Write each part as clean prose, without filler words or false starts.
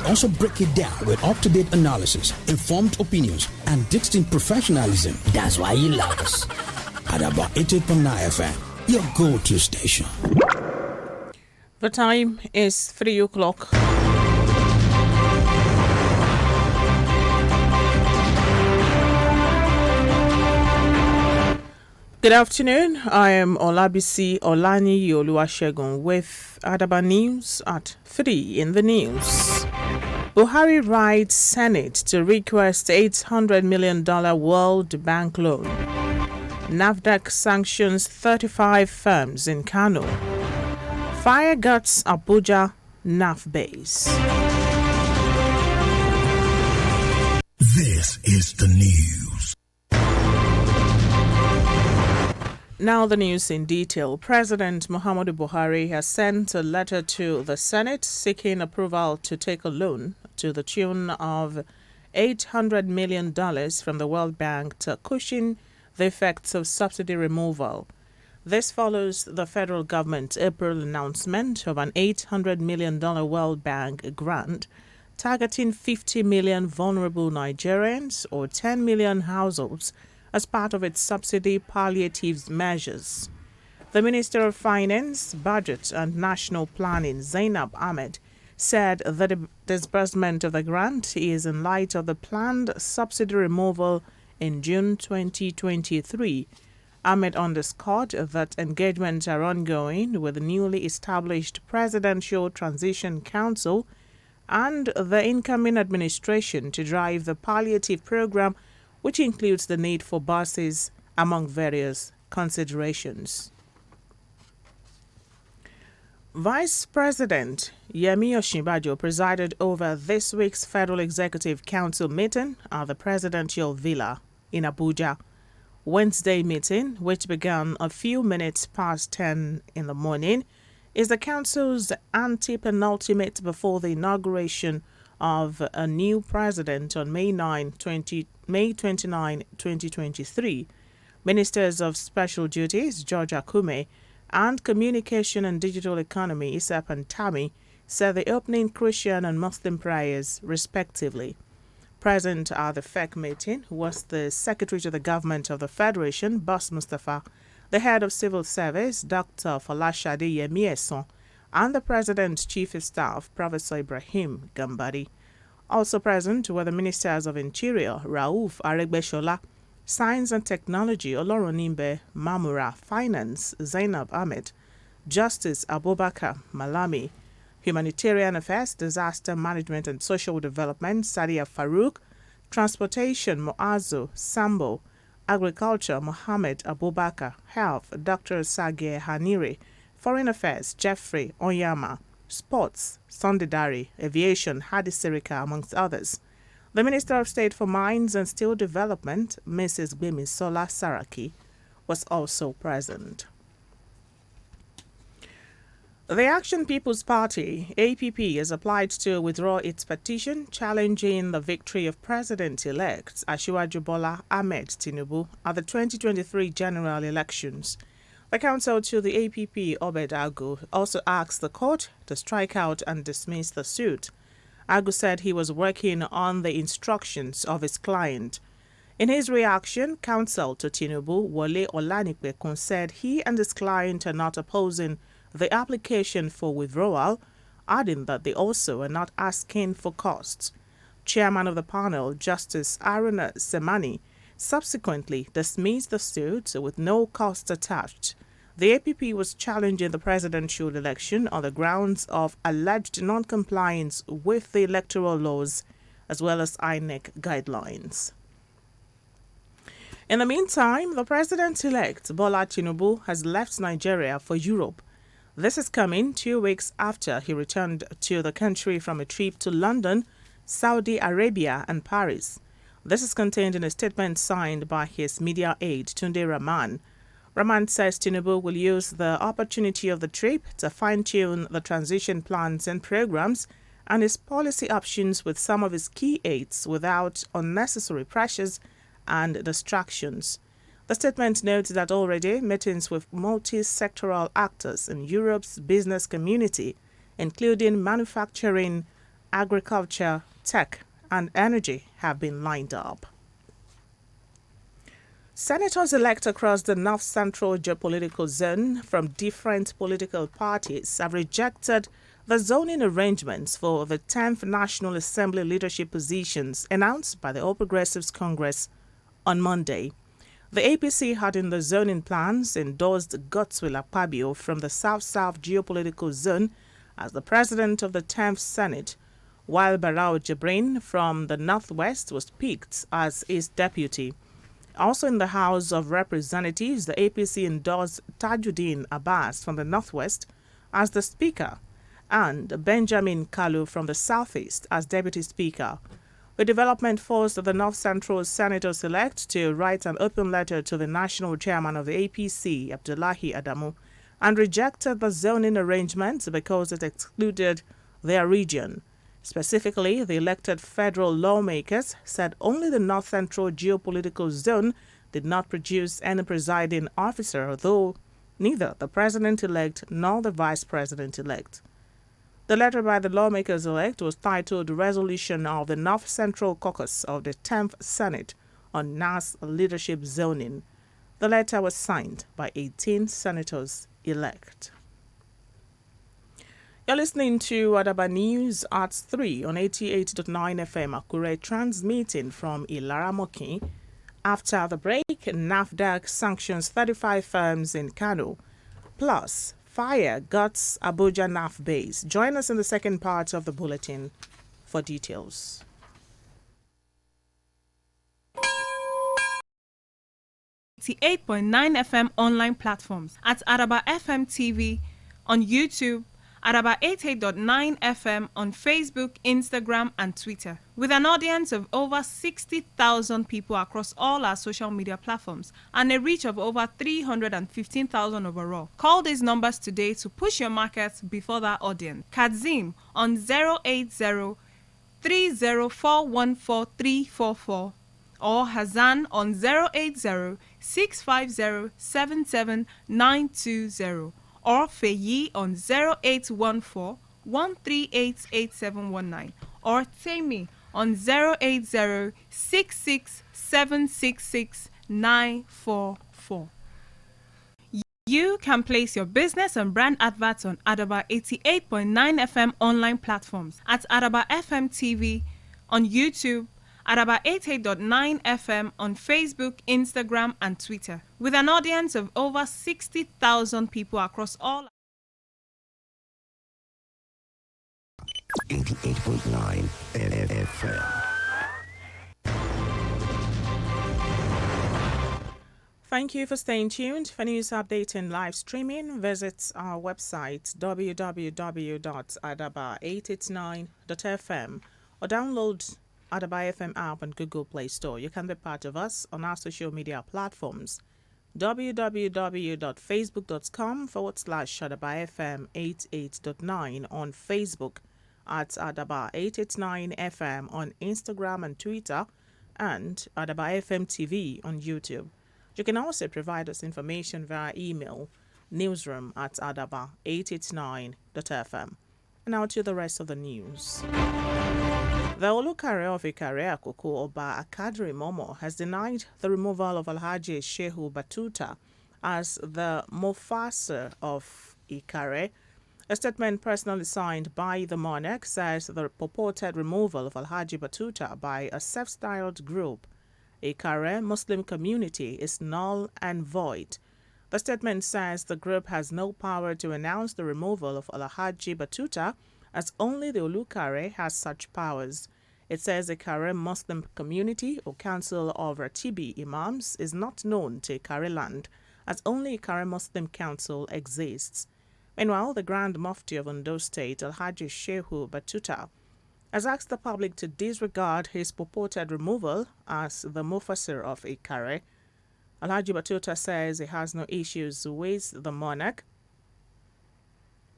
also break it down with up-to-date analysis, informed opinions, and distinct professionalism. That's why you love us. At about 88.9 FM, your go-to station. The time is 3 o'clock. Good afternoon. I am Olabisi Olani Oluwasegun with Adaba News at 3 in the news. Buhari writes Senate to request $800 million World Bank loan. NAFDAC sanctions 35 firms in Kano. Fire guts Abuja NAF base. This is the news. Now the news in detail. President Muhammadu Buhari has sent a letter to the Senate seeking approval to take a loan to the tune of $800 million from the World Bank to cushion the effects of subsidy removal. This follows the federal government's April announcement of an $800 million World Bank grant targeting 50 million vulnerable Nigerians or 10 million households as part of its subsidy palliative measures. The Minister of Finance, Budget and National Planning, Zainab Ahmed, said that the disbursement of the grant is in light of the planned subsidy removal in June 2023. Ahmed underscored that engagements are ongoing with the newly established Presidential Transition Council and the incoming administration to drive the palliative program, which includes the need for buses, among various considerations. Vice President Yemi Osinbajo presided over this week's Federal Executive Council meeting at the Presidential Villa in Abuja. Wednesday meeting, which began a few minutes past 10 in the morning, is the Council's anti-penultimate before the inauguration of a new president on May 29, 2023. Ministers of Special Duties, George Akume, and Communication and Digital Economy, Issa Pantami, said the opening Christian and Muslim prayers, respectively. Present at the FEC meeting was the Secretary to the Government of the Federation, Boss Mustafa, the Head of Civil Service, Dr. Folashade Yemieson, and the President's Chief of Staff, Professor Ibrahim Gambari. Also present were the Ministers of Interior, Rauf Aregbesola, Science and Technology, Oloronimbe Mamura, Finance, Zainab Ahmed, Justice Abubakar Malami, Humanitarian Affairs, Disaster Management and Social Development, Sadia Farouk, Transportation, Moazu Sambo, Agriculture, Mohammed Abubakar, Health, Dr. Sage Hanire, Foreign Affairs, Jeffrey Onyama, Sports, Sondidari, Aviation, Hadi Sirika, amongst others. The Minister of State for Mines and Steel Development, Mrs. Gbemisola Saraki, was also present. The Action People's Party, APP, has applied to withdraw its petition challenging the victory of President-elect Asiwaju Bola Ahmed Tinubu at the 2023 general elections. The counsel to the APP, Obed Agu, also asked the court to strike out and dismiss the suit. Agu said he was working on the instructions of his client. In his reaction, counsel to Tinubu, Wole Olanipekun, said he and his client are not opposing the application for withdrawal, adding that they also are not asking for costs. Chairman of the panel, Justice Aruna Semani, subsequently dismissed the suit with no cost attached. The APP was challenging the presidential election on the grounds of alleged non-compliance with the electoral laws as well as INEC guidelines. In the meantime, the president-elect Bola Tinubu has left Nigeria for Europe. This is coming 2 weeks after he returned to the country from a trip to London, Saudi Arabia and Paris. This is contained in a statement signed by his media aide, Tunde Rahman. Rahman says Tinubu will use the opportunity of the trip to fine-tune the transition plans and programs and his policy options with some of his key aides without unnecessary pressures and distractions. The statement notes that already meetings with multi-sectoral actors in Europe's business community, including manufacturing agriculture, tech, and energy have been lined up. Senators-elect across the North Central geopolitical zone from different political parties have rejected the zoning arrangements for the 10th National Assembly leadership positions announced by the All Progressives Congress on Monday. The APC had in the zoning plans endorsed Godswill Akpabio from the South-South geopolitical zone as the president of the 10th Senate, while Barao Jibrin from the Northwest was picked as his deputy. Also in the House of Representatives, the APC endorsed Tajuddin Abbas from the Northwest as the Speaker and Benjamin Kalu from the Southeast as Deputy Speaker. The development forced the North Central Senators-elect to write an open letter to the National Chairman of the APC, Abdullahi Adamu, and rejected the zoning arrangements because it excluded their region. Specifically, the elected federal lawmakers said only the North Central geopolitical zone did not produce any presiding officer, though neither the president-elect nor the vice president-elect. The letter by the lawmakers-elect was titled Resolution of the North Central Caucus of the 10th Senate on NAS leadership zoning. The letter was signed by 18 senators-elect. You're listening to Adaba News at 3 on 88.9 FM Akure, transmitting from Ilaramoki. After the break, NAFDAC sanctions 35 firms in Kano. Plus, fire guts Abuja NAF base. Join us in the second part of the bulletin for details. .9 FM online platforms at Adaba FM TV on YouTube, Adaba 88.9 FM on Facebook, Instagram, and Twitter. With an audience of over 60,000 people across all our social media platforms and a reach of over 315,000 overall. Call these numbers today to push your market before that audience. Kadzim on 080 30414 or Hazan on 080 650 77920 or Feyi on 0814 138 8719 or Temi on 080 66766 944. You can place your business and brand adverts on Adaba 88.9 FM online platforms at Adaba FM TV on YouTube, Adaba 88.9 FM on Facebook, Instagram, and Twitter. With an audience of over 60,000 people across all 88.9 FM. Thank you for staying tuned. For news update and live streaming, visit our website www.adaba889.fm or download Adaba FM app on Google Play Store. You can be part of us on our social media platforms www.facebook.com/Adaba FM 88.9 on Facebook, at Adaba 889 FM on Instagram and Twitter, and Adaba FM TV on YouTube. You can also provide us information via email, newsroom@adaba889.fm. Now to the rest of the news. The Olukare of Ikare Akoko Oba Akadri Momo has denied the removal of Alhaji Shehu Batuta as the Mufasa of Ikare. A statement personally signed by the monarch says the purported removal of Alhaji Batuta by a self-styled group, Ikare Muslim community, is null and void. The statement says the group has no power to announce the removal of Alhaji Batuta, as only the Olukare has such powers. It says the Ikare Muslim community or council of Ratibi imams is not known to Ikare land, as only Ikare Muslim council exists. Meanwhile, the Grand Mufti of Ondo State, Alhaji Shehu Batuta, has asked the public to disregard his purported removal as the Mufasir of Ikare. Alhaji Batuta says he has no issues with the monarch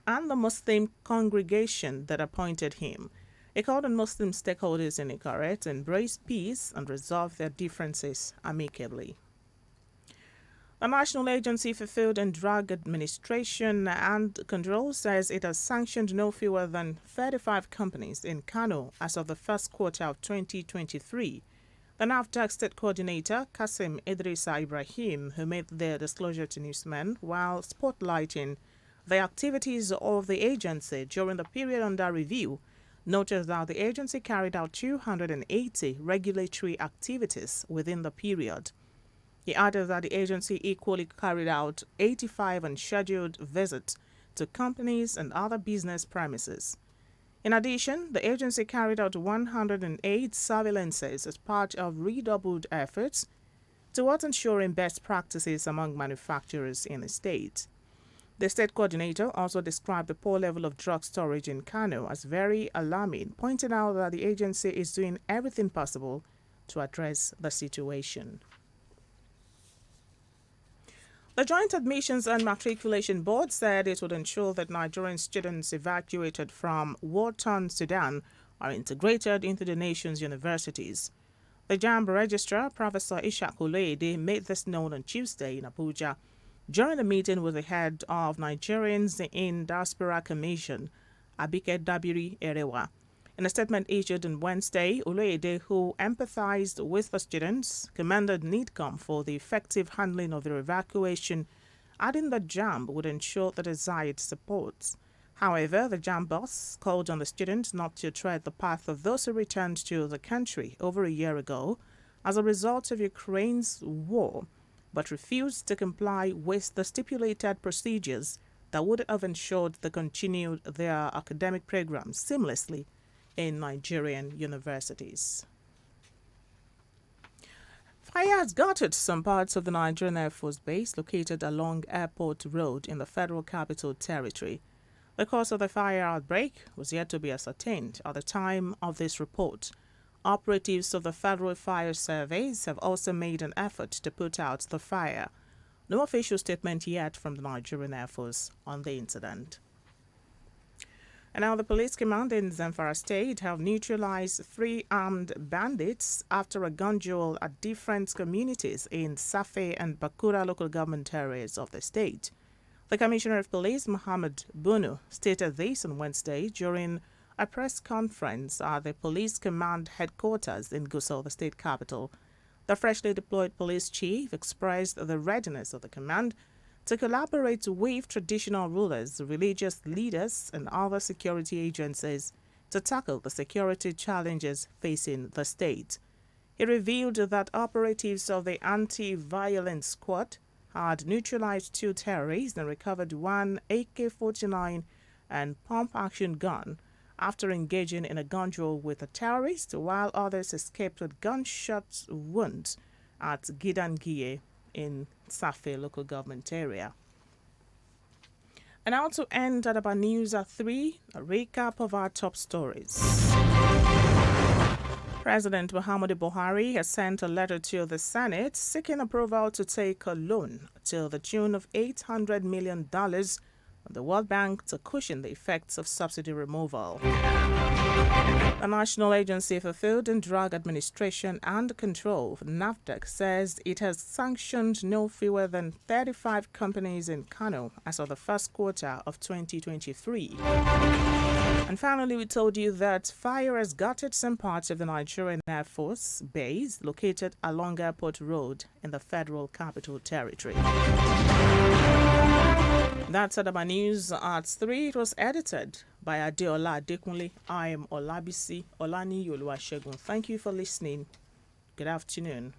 and the Muslim congregation that appointed him. He called on Muslim stakeholders in Ikare to embrace peace and resolve their differences amicably. The National Agency for Food and Drug Administration and Control says it has sanctioned no fewer than 35 companies in Kano as of the first quarter of 2023. The NAFDAC State Coordinator, Kasim Idrisa Ibrahim, who made the disclosure to newsmen while spotlighting the activities of the agency during the period under review, noted that the agency carried out 280 regulatory activities within the period. He added that the agency equally carried out 85 unscheduled visits to companies and other business premises. In addition, the agency carried out 108 surveillances as part of redoubled efforts towards ensuring best practices among manufacturers in the state. The state coordinator also described the poor level of drug storage in Kano as very alarming, pointing out that the agency is doing everything possible to address the situation. The Joint Admissions and Matriculation Board said it would ensure that Nigerian students evacuated from war-torn Sudan are integrated into the nation's universities. The JAMB Registrar, Professor Ishaq Oloyede, made this known on Tuesday in Abuja during a meeting with the head of Nigerians in Diaspora Commission, Abike Dabiri Erewa. In a statement issued on Wednesday, Oloyede, who empathized with the students, commended NIDCOM for the effective handling of their evacuation, adding that JAMB would ensure the desired support. However, the JAMB boss called on the students not to tread the path of those who returned to the country over a year ago as a result of Ukraine's war, but refused to comply with the stipulated procedures that would have ensured they continued their academic programs seamlessly in Nigerian universities. Fire has gutted some parts of the Nigerian Air Force Base located along Airport Road in the Federal Capital Territory. The cause of the fire outbreak was yet to be ascertained at the time of this report. Operatives of the Federal Fire Service have also made an effort to put out the fire. No official statement yet from the Nigerian Air Force on the incident. And now the police command in Zamfara State have neutralized 3 armed bandits after a gun duel at different communities in Safe and Bakura local government areas of the state. The Commissioner of Police, Muhammad Bunu, stated this on Wednesday during a press conference at the police command headquarters in Gusau, the state capital. The freshly deployed police chief expressed the readiness of the command to collaborate with traditional rulers, religious leaders, and other security agencies to tackle the security challenges facing the state. He revealed that operatives of the Anti-Violence Squad had neutralized 2 terrorists and recovered 1 AK-49 and pump-action gun after engaging in a gun duel with a terrorist, while others escaped with gunshot wounds at Gidangiye in Safe local government area. And now to end at about news at 3, a recap of our top stories. President Muhammadu Buhari has sent a letter to the Senate seeking approval to take a loan till the tune of $800 million from the World Bank to cushion the effects of subsidy removal. The National Agency for Food and Drug Administration and Control, NAFDAC, says it has sanctioned no fewer than 35 companies in Kano as of the first quarter of 2023. And finally, we told you that fire has gutted some parts of the Nigerian Air Force Base located along Airport Road in the Federal Capital Territory. That's Adaba News at 3. It was edited by Adeola Adekunle. I am Olabisi Olani Yoluwasegun. Thank you for listening. Good afternoon.